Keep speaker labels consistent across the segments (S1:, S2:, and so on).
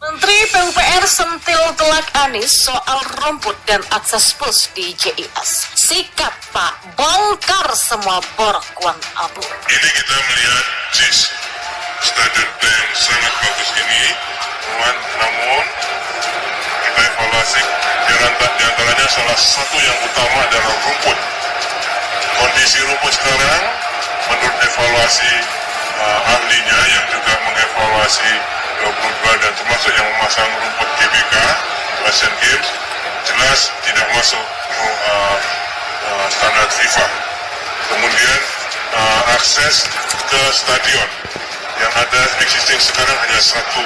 S1: Menteri PUPR sentil telak Anies soal rumput dan akses bus di JIS. Sikap Pak, bongkar semua borokuan abu.
S2: Ini kita melihat JIS, stadion yang sangat bagus ini, namun kita evaluasi diantaranya salah satu yang utama adalah rumput. Kondisi rumput sekarang, menurut evaluasi ahlinya yang juga mengevaluasi dan termasuk yang memasang rumput GBK Asian Games, jelas tidak masuk standar FIFA. Kemudian akses ke stadion yang ada existing sekarang hanya satu.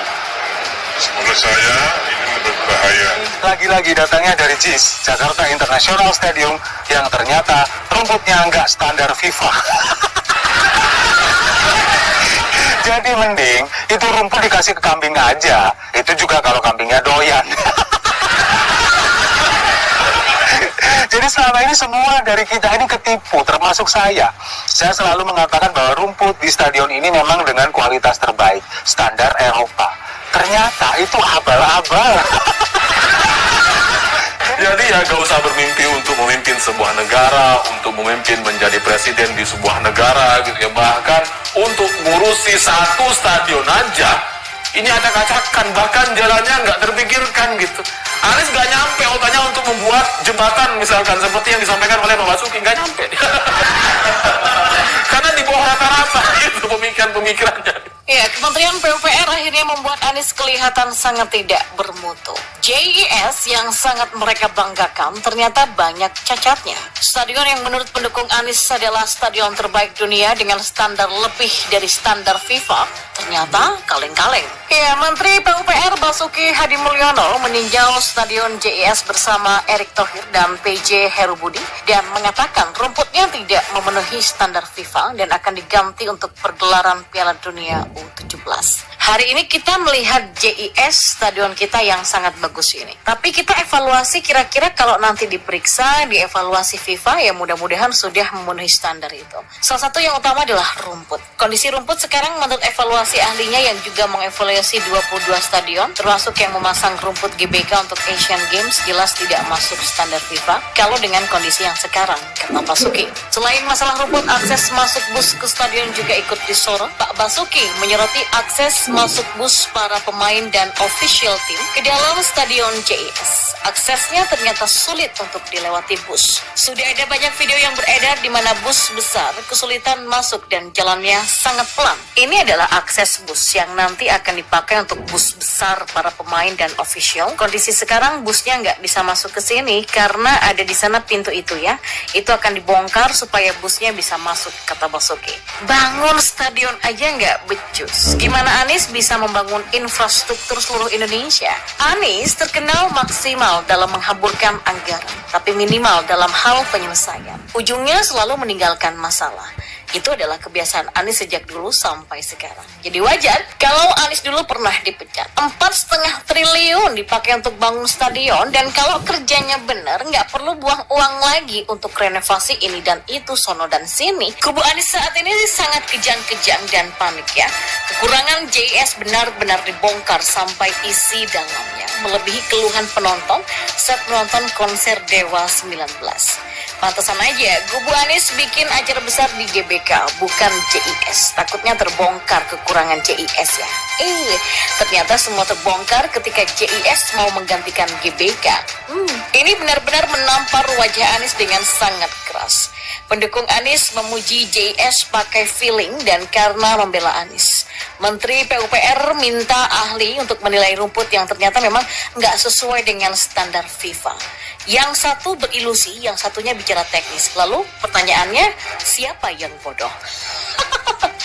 S2: Menurut saya ini berbahaya.
S3: Lagi-lagi datangnya dari JIS, Jakarta International Stadium, yang ternyata rumputnya nggak standar FIFA. Jadi mending itu rumput dikasih ke kambing aja. Itu juga kalau kambingnya doyan. Jadi selama ini semua dari kita ini ketipu, termasuk saya. Saya selalu mengatakan bahwa rumput di stadion ini memang dengan kualitas terbaik, standar Eropa. Ternyata itu abal-abal.
S4: Jadi ya gak usah bermimpi untuk memimpin sebuah negara, untuk memimpin menjadi presiden di sebuah negara gitu ya. Bahkan untuk ngurusi satu stadion aja, ini acak-acakan, bahkan jalannya nggak terpikirkan gitu. Anies nggak nyampe otaknya untuk membuat jembatan misalkan, seperti yang disampaikan oleh Pak Basuki, nggak nyampe. Karena di bawah rata-rata gitu pemikiran-pemikirannya.
S1: Ya, Kementerian PUPR akhirnya membuat Anies kelihatan sangat tidak bermutu. JIS yang sangat mereka banggakan ternyata banyak cacatnya. Stadion yang menurut pendukung Anies adalah stadion terbaik dunia dengan standar lebih dari standar FIFA, ternyata kaleng-kaleng. Ya, Menteri PUPR Basuki Hadi Mulyono meninjau stadion JIS bersama Erick Thohir dan PJ Herubudi dan mengatakan rumputnya tidak memenuhi standar FIFA dan akan diganti untuk pergelaran Piala Dunia U17. Hari ini kita melihat JIS, stadion kita yang sangat bagus ini. Tapi kita evaluasi kira-kira kalau nanti diperiksa, dievaluasi FIFA, ya mudah-mudahan sudah memenuhi standar itu. Salah satu yang utama adalah rumput. Kondisi rumput sekarang menurut evaluasi ahlinya yang juga mengevaluasi 22 stadion, termasuk yang memasang rumput GBK untuk Asian Games, jelas tidak masuk standar FIFA kalau dengan kondisi yang sekarang, kata Basuki. Selain masalah rumput, akses masuk bus ke stadion juga ikut disorot. Pak Basuki menyoroti akses masuk bus para pemain dan official team ke dalam stadion JIS. Aksesnya ternyata sulit untuk dilewati bus. Sudah ada banyak video yang beredar di mana bus besar kesulitan masuk dan jalannya sangat pelan. Ini adalah akses bus yang nanti akan dipakai untuk bus besar para pemain dan official. Kondisi sekarang busnya nggak bisa masuk ke sini karena ada di sana pintu itu ya. Itu akan dibongkar supaya busnya bisa masuk, kata Basuki. Bangun stadion aja nggak becus. Gimana Anies bisa membangun infrastruktur seluruh Indonesia? Anies terkenal maksimal dalam menghamburkan anggaran, tapi minimal dalam hal penyelesaian. Ujungnya selalu meninggalkan masalah. Itu adalah kebiasaan Anies sejak dulu sampai sekarang. Jadi wajar kalau Anies dulu pernah dipecat. 4,5 triliun dipakai untuk bangun stadion, dan kalau kerjanya benar nggak perlu buang uang lagi untuk renovasi ini dan itu, sono dan sini. Kubu Anies saat ini sangat kejang-kejang dan panik ya. Kekurangan JIS benar-benar dibongkar sampai isi dalamnya melebihi keluhan penonton saat menonton konser Dewa 19. Pantesan aja kubu Anies bikin acara besar di GBK, bukan JIS. Takutnya terbongkar kekurangan JIS ya. Ternyata semua terbongkar ketika JIS mau menggantikan GBK. Ini benar-benar menampar wajah Anies dengan sangat keras. Pendukung Anies memuji JIS pakai feeling dan karena membela Anies. Menteri PUPR minta ahli untuk menilai rumput yang ternyata memang nggak sesuai dengan standar FIFA. Yang satu berilusi, yang satunya bicara teknis. Lalu pertanyaannya, siapa yang bodoh?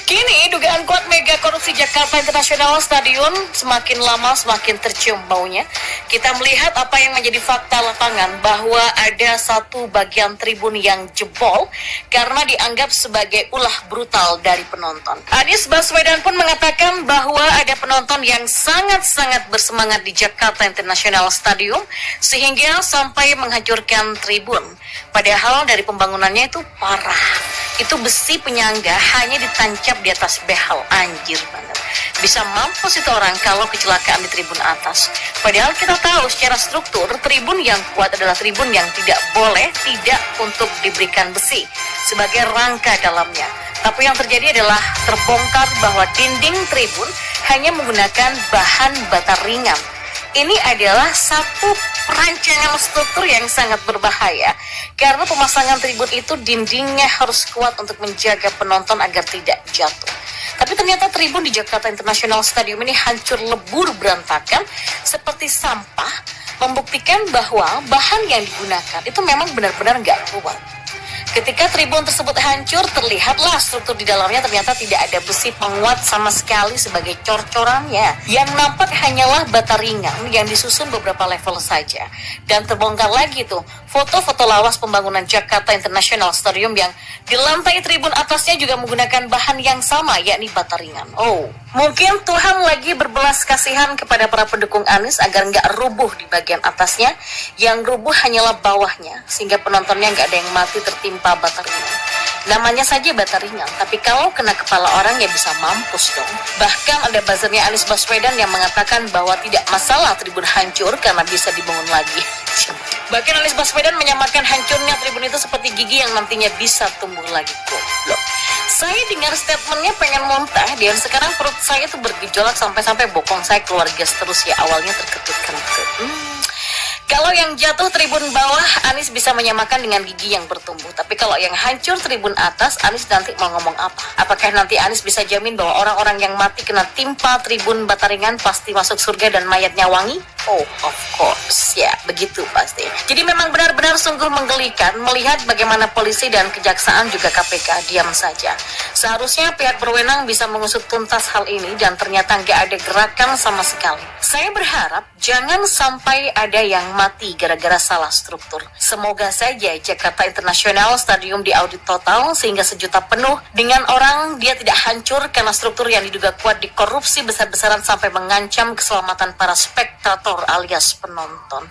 S1: Kini dugaan kuat mega korupsi Jakarta International Stadium semakin lama semakin tercium baunya. Kita melihat apa yang menjadi fakta lapangan, bahwa ada satu bagian tribun yang jebol karena dianggap sebagai ulah brutal dari penonton. Anies Baswedan pun mengatakan bahwa ada penonton yang sangat-sangat bersemangat di Jakarta International Stadium sehingga sampai menghancurkan tribun. Padahal dari pembangunannya itu parah. Itu besi penyangga hanya ditancap tancap di atas behel. Anjir banget. Bisa mampus itu orang kalau kecelakaan di tribun atas. Padahal kita tahu secara struktur tribun yang kuat adalah tribun yang tidak untuk diberikan besi sebagai rangka dalamnya. Tapi yang terjadi adalah terbongkar bahwa dinding tribun hanya menggunakan bahan bata ringan. Ini adalah satu perancangan struktur yang sangat berbahaya karena pemasangan tribun itu dindingnya harus kuat untuk menjaga penonton agar tidak jatuh. Tapi ternyata tribun di Jakarta International Stadium ini hancur lebur berantakan seperti sampah, membuktikan bahwa bahan yang digunakan itu memang benar-benar nggak kuat. Ketika tribun tersebut hancur, terlihatlah struktur di dalamnya ternyata tidak ada besi penguat sama sekali sebagai cor-corannya. Yang nampak hanyalah bata ringan yang disusun beberapa level saja. Dan terbongkar lagi tuh foto-foto lawas pembangunan Jakarta International Stadium yang di lantai tribun atasnya juga menggunakan bahan yang sama, yakni bata ringan. Oh, mungkin Tuhan lagi berbelas kasihan kepada para pendukung Anies agar nggak rubuh di bagian atasnya. Yang rubuh hanyalah bawahnya, sehingga penontonnya nggak ada yang mati tertimpa bata ringan. Namanya saja bata ringan, tapi kalau kena kepala orang ya bisa mampus dong. Bahkan ada buzzernya Anies Baswedan yang mengatakan bahwa tidak masalah tribun hancur karena bisa dibangun lagi. Bahkan Anies Baswedan menyamakan hancurnya tribun itu seperti gigi yang nantinya bisa tumbuh lagi. Goblok. Saya dengar statementnya pengen muntah dan sekarang perut saya tuh bergejolak sampai-sampai bokong saya keluar gas terus ya, awalnya terketut-kentut. Kalau yang jatuh tribun bawah, Anies bisa menyamakan dengan gigi yang bertumbuh. Tapi kalau yang hancur tribun atas, Anies nanti mau ngomong apa? Apakah nanti Anies bisa jamin bahwa orang-orang yang mati kena timpa tribun bata ringan pasti masuk surga dan mayatnya wangi? Oh, of course. Ya, begitu pasti. Jadi memang benar-benar sungguh menggelikan melihat bagaimana polisi dan kejaksaan juga KPK diam saja. Seharusnya pihak berwenang bisa mengusut tuntas hal ini dan ternyata nggak ada gerakan sama sekali. Saya berharap jangan sampai ada yang mati gara-gara salah struktur. Semoga saja Jakarta International Stadium diaudit total sehingga sejuta penuh dengan orang dia tidak hancur karena struktur yang diduga kuat dikorupsi besar-besaran sampai mengancam keselamatan para spektator alias penonton.